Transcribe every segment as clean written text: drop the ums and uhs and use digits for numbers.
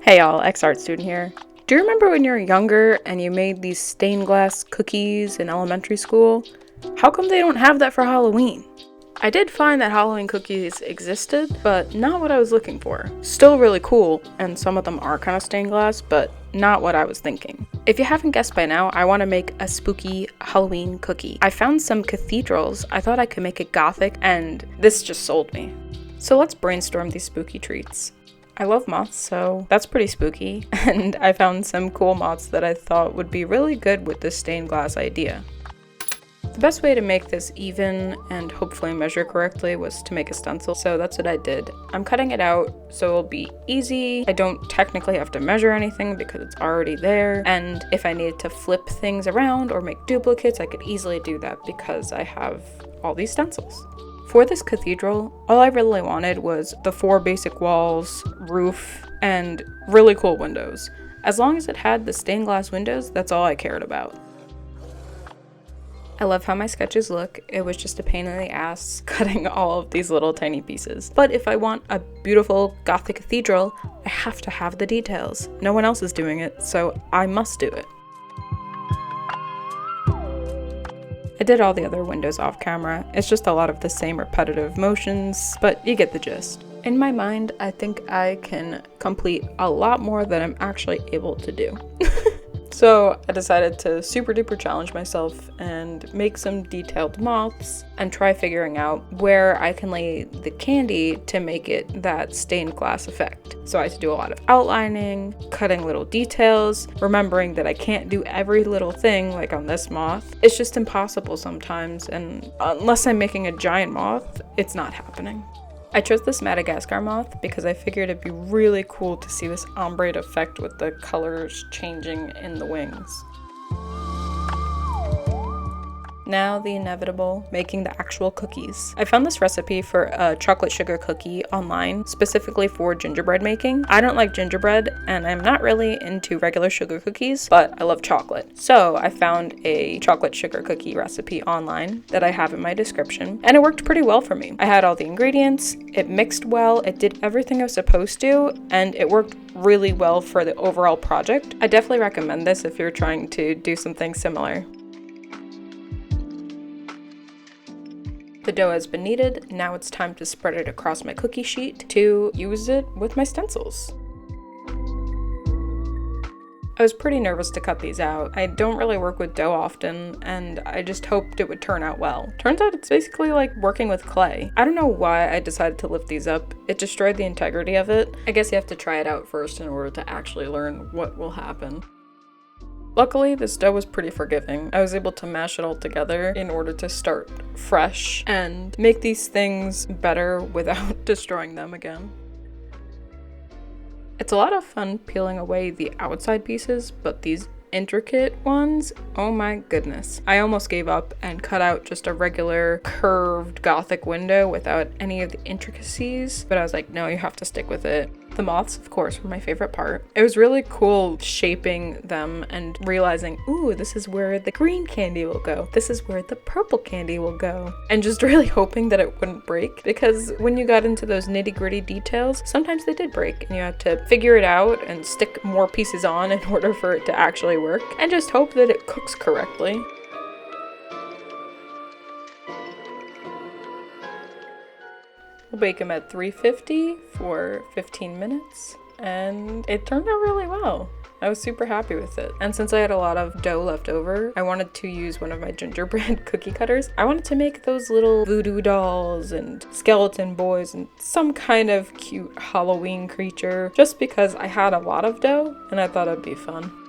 Hey y'all, ex-art student here. Do you remember when you were younger and you made these stained glass cookies in elementary school? How come they don't have that for Halloween? I did find that Halloween cookies existed, but not what I was looking for. Still really cool, and some of them are kind of stained glass, but not what I was thinking. If you haven't guessed by now, I want to make a spooky Halloween cookie. I found some cathedrals, I thought I could make it gothic, and this just sold me. So let's brainstorm these spooky treats. I love moths, so that's pretty spooky, and I found some cool moths that I thought would be really good with this stained glass idea. The best way to make this even and hopefully measure correctly was to make a stencil, so that's what I did. I'm cutting it out so it'll be easy. I don't technically have to measure anything because it's already there, and if I needed to flip things around or make duplicates, I could easily do that because I have all these stencils. For this cathedral, all I really wanted was the 4 basic walls, roof, and really cool windows. As long as it had the stained glass windows, that's all I cared about. I love how my sketches look. It was just a pain in the ass cutting all of these little tiny pieces. But if I want a beautiful Gothic cathedral, I have to have the details. No one else is doing it, so I must do it. I did all the other windows off camera. It's just a lot of the same repetitive motions, but you get the gist. In my mind, I think I can complete a lot more than I'm actually able to do. So I decided to super duper challenge myself and make some detailed moths and try figuring out where I can lay the candy to make it that stained glass effect. So I had to do a lot of outlining, cutting little details, remembering that I can't do every little thing like on this moth. It's just impossible sometimes, and unless I'm making a giant moth, it's not happening. I chose this Madagascar moth because I figured it'd be really cool to see this ombre effect with the colors changing in the wings. Now the inevitable, making the actual cookies. I found this recipe for a chocolate sugar cookie online, specifically for gingerbread making. I don't like gingerbread, and I'm not really into regular sugar cookies, but I love chocolate. So I found a chocolate sugar cookie recipe online that I have in my description, and it worked pretty well for me. I had all the ingredients, it mixed well, it did everything I was supposed to, and it worked really well for the overall project. I definitely recommend this if you're trying to do something similar. The dough has been kneaded, now it's time to spread it across my cookie sheet to use it with my stencils. I was pretty nervous to cut these out. I don't really work with dough often, and I just hoped it would turn out well. Turns out it's basically like working with clay. I don't know why I decided to lift these up. It destroyed the integrity of it. I guess you have to try it out first in order to actually learn what will happen. Luckily, this dough was pretty forgiving. I was able to mash it all together in order to start fresh and make these things better without destroying them again. It's a lot of fun peeling away the outside pieces, but these intricate ones, oh my goodness. I almost gave up and cut out just a regular curved Gothic window without any of the intricacies, but I was like, no, you have to stick with it. The moths, of course, were my favorite part. It was really cool shaping them and realizing, ooh, this is where the green candy will go. This is where the purple candy will go. And just really hoping that it wouldn't break, because when you got into those nitty-gritty details, sometimes they did break and you had to figure it out and stick more pieces on in order for it to actually work, and just hope that it cooks correctly. We'll bake them at 350 for 15 minutes, and it turned out really well. I was super happy with it. And since I had a lot of dough left over, I wanted to use one of my gingerbread cookie cutters. I wanted to make those little voodoo dolls and skeleton boys and some kind of cute Halloween creature, just because I had a lot of dough and I thought it'd be fun.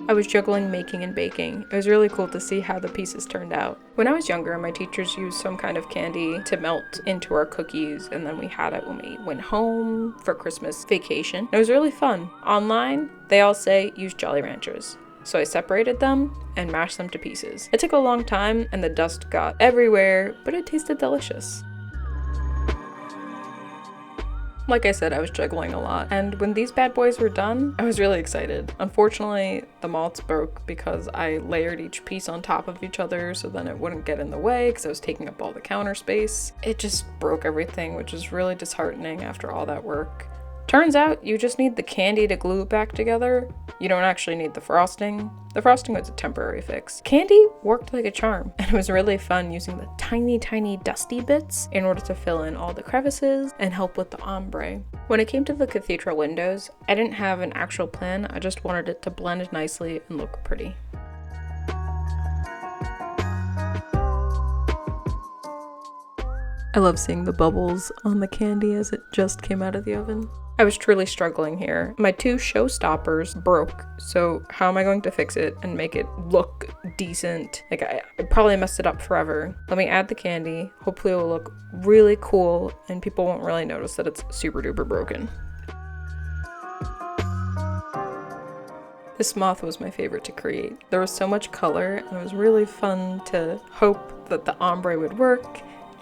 I was juggling making and baking. It was really cool to see how the pieces turned out. When I was younger, my teachers used some kind of candy to melt into our cookies, and then we had it when we went home for Christmas vacation. It was really fun. Online, they all say use Jolly Ranchers. So I separated them and mashed them to pieces. It took a long time and the dust got everywhere, but it tasted delicious. Like I said, I was juggling a lot, and when these bad boys were done, I was really excited. Unfortunately, the moths broke because I layered each piece on top of each other so then it wouldn't get in the way because I was taking up all the counter space. It just broke everything, which was really disheartening after all that work. Turns out you just need the candy to glue it back together. You don't actually need the frosting. The frosting was a temporary fix. Candy worked like a charm, and it was really fun using the tiny, tiny dusty bits in order to fill in all the crevices and help with the ombre. When it came to the cathedral windows, I didn't have an actual plan, I just wanted it to blend nicely and look pretty. I love seeing the bubbles on the candy as it just came out of the oven. I was truly struggling here. My 2 showstoppers broke, so how am I going to fix it and make it look decent? Like, I probably messed it up forever. Let me add the candy. Hopefully it will look really cool and people won't really notice that it's super duper broken. This moth was my favorite to create. There was so much color and it was really fun to hope that the ombre would work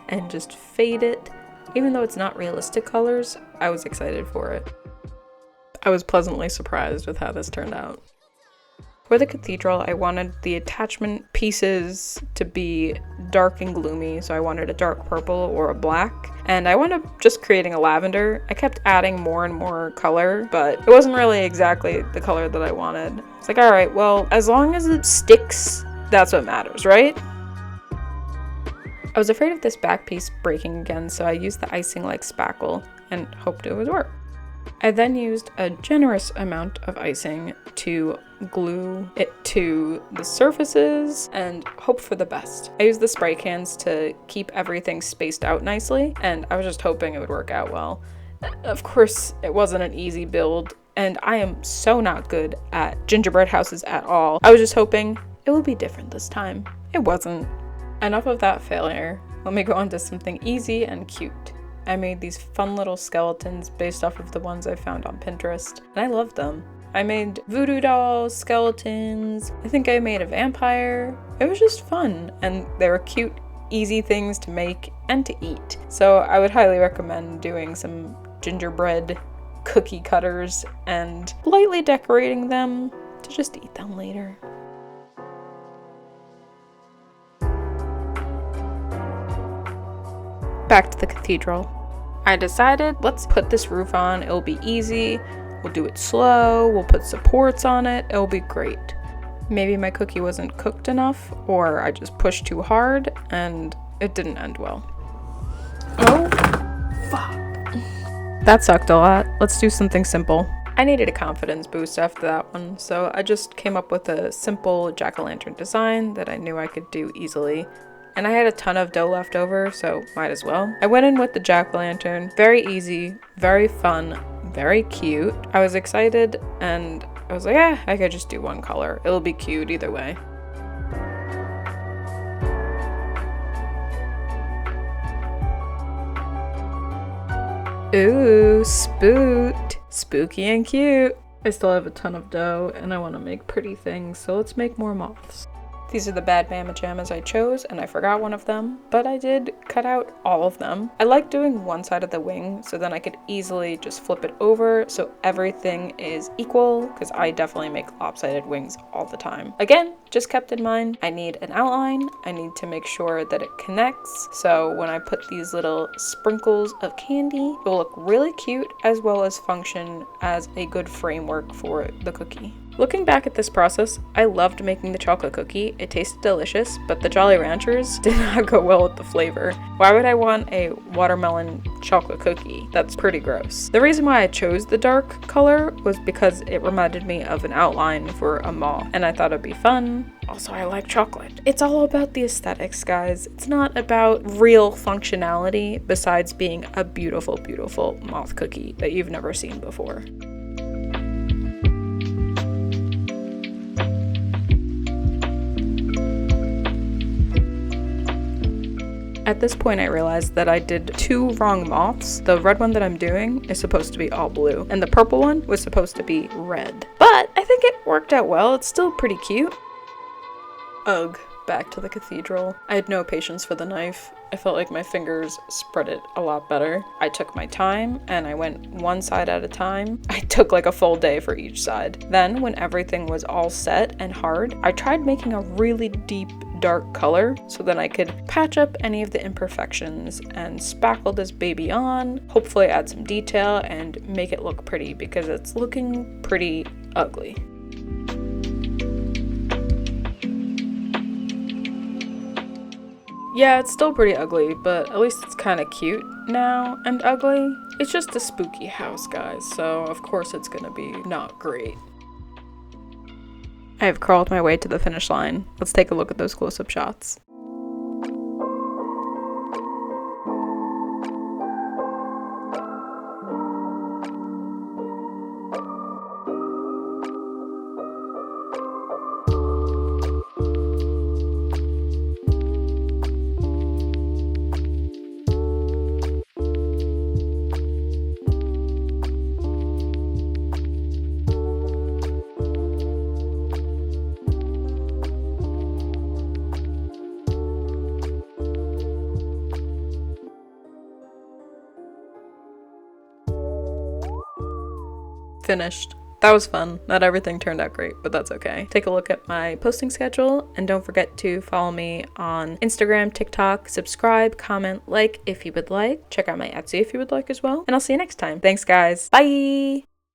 and just fade it. Even though it's not realistic colors, I was excited for it. I was pleasantly surprised with how this turned out. For the cathedral, I wanted the attachment pieces to be dark and gloomy, so I wanted a dark purple or a black. And I wound up just creating a lavender. I kept adding more and more color, but it wasn't really exactly the color that I wanted. It's like, all right, well, as long as it sticks, that's what matters, right? I was afraid of this back piece breaking again, so I used the icing like spackle and hoped it would work. I then used a generous amount of icing to glue it to the surfaces and hope for the best. I used the spray cans to keep everything spaced out nicely, and I was just hoping it would work out well. Of course, it wasn't an easy build, and I am so not good at gingerbread houses at all. I was just hoping it would be different this time. It wasn't. Enough of that failure. Let me go on to something easy and cute. I made these fun little skeletons based off of the ones I found on Pinterest, and I loved them. I made voodoo dolls, skeletons, I think I made a vampire. It was just fun, and they were cute, easy things to make and to eat. So I would highly recommend doing some gingerbread cookie cutters and lightly decorating them to just eat them later. Back to the cathedral. I decided, let's put this roof on. It'll be easy. We'll do it slow. We'll put supports on it. It'll be great. Maybe my cookie wasn't cooked enough, or I just pushed too hard and it didn't end well. Oh, fuck. That sucked a lot. Let's do something simple. I needed a confidence boost after that one, so I just came up with a simple jack-o'-lantern design that I knew I could do easily. And I had a ton of dough left over, so might as well. I went in with the jack-o'-lantern. Very easy, very fun, very cute. I was excited and I was like, I could just do one color. It'll be cute either way. Ooh, spooked. Spooky and cute. I still have a ton of dough and I want to make pretty things, so let's make more moths. These are the bad mama jammas I chose, and I forgot one of them, but I did cut out all of them. I like doing one side of the wing, so then I could easily just flip it over so everything is equal, because I definitely make lopsided wings all the time. Again, just kept in mind, I need an outline, I need to make sure that it connects, so when I put these little sprinkles of candy, it will look really cute as well as function as a good framework for the cookie. Looking back at this process, I loved making the chocolate cookie. It tasted delicious, but the Jolly Ranchers did not go well with the flavor. Why would I want a watermelon chocolate cookie? That's pretty gross. The reason why I chose the dark color was because it reminded me of an outline for a moth, and I thought it'd be fun. Also, I like chocolate. It's all about the aesthetics, guys. It's not about real functionality besides being a beautiful, beautiful moth cookie that you've never seen before. At this point, I realized that I did 2 wrong moths. The red one that I'm doing is supposed to be all blue, and the purple one was supposed to be red. But I think it worked out well. It's still pretty cute. Ugh, back to the cathedral. I had no patience for the knife. I felt like my fingers spread it a lot better. I took my time and I went one side at a time. I took like a full day for each side. Then when everything was all set and hard, I tried making a really deep dark color so then I could patch up any of the imperfections and spackle this baby on, hopefully add some detail and make it look pretty because it's looking pretty ugly. Yeah, it's still pretty ugly, but at least it's kind of cute now and ugly. It's just a spooky house, guys, so of course it's gonna be not great. I have crawled my way to the finish line. Let's take a look at those close-up shots. Finished. That was fun. Not everything turned out great, but that's okay. Take a look at my posting schedule and don't forget to follow me on Instagram, TikTok, subscribe, comment, like if you would like. Check out my Etsy if you would like as well. And I'll see you next time. Thanks, guys. Bye!